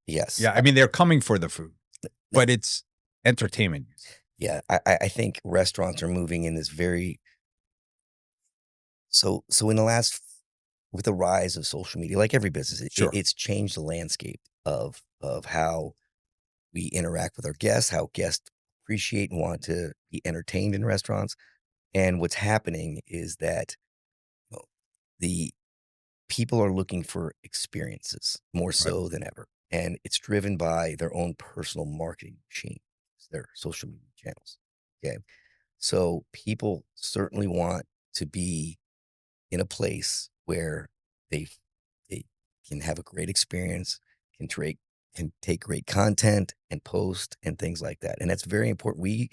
Yes. Yeah, I mean, they're coming for the food, Th but it's entertainment use. Yeah, I think restaurants are moving in this very so in the last with the rise of social media, like every business, Sure. it's changed the landscape of how we interact with our guests, how guests appreciate and want to be entertained in restaurants. And what's happening is that, you know, the people are looking for experiences more Right. so than ever, and it's driven by their own personal marketing machine, their social media channels, okay? So, people certainly want to be in a place where they they can have a great experience, can take great content and post and things like that, and that's very important. We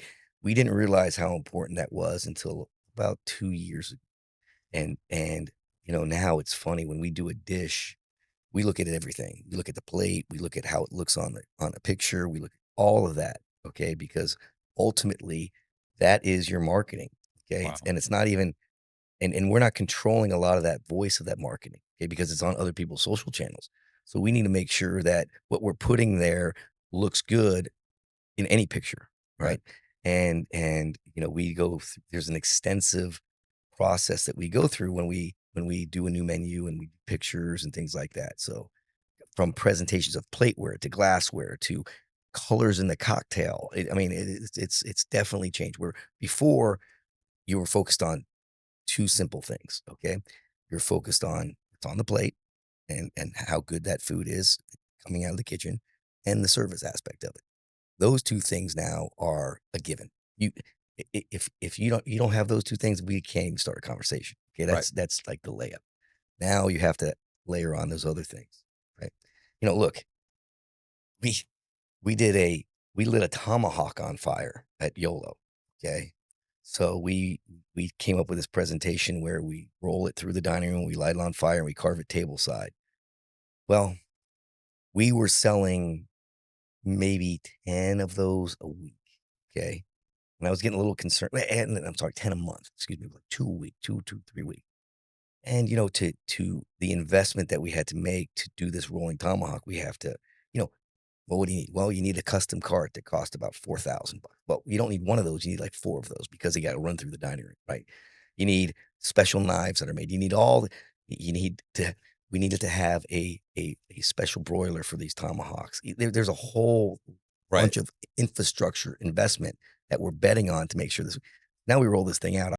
didn't realize how important that was until about 2 years ago, and, now it's funny when we do a dish, we look at everything. We look at the plate, we look at how it looks on the picture, we look at all of that, okay? Because ultimately, that is your marketing, okay? Wow. And it's not even and we're not controlling a lot of that voice of that marketing, okay, because it's on other people's social channels. So we need to make sure that what we're putting there looks good in any picture, Right. right? And we go through, there's an extensive process that we go through when we do a new menu and we do pictures and things like that. So from presentations of plateware to glassware to colors in the cocktail, I mean, it's definitely changed. Where before you were focused on two simple things, okay? You're focused on what's on the plate and how good that food is coming out of the kitchen and the service aspect of it. Those two things now are a given. You if you don't have those two things, we can't even start a conversation. Okay, Right. that's like the layup. Now you have to layer on those other things, right? Look, we we did a we lit a tomahawk on fire at YOLO. Okay. So we came up with this presentation where we roll it through the dining room, we light it on fire, and we carve it table side. Well, we were selling maybe 10 of those a week. Okay. And I was getting a little concerned. And I'm sorry, 10 a month, excuse me, like 2 a week, 3 weeks. And to the investment that we had to make to do this rolling tomahawk, we have to, you know, well, what do you need? Well, you need a custom cart that cost about 4,000 bucks. Well, you don't need one of those. You need like four of those because they got to run through the dining room, right? You need special knives that are made. You need you need to, we needed to have a special broiler for these tomahawks. There's a whole Right. bunch of infrastructure investment that we're betting on to make sure this. Now we roll this thing out.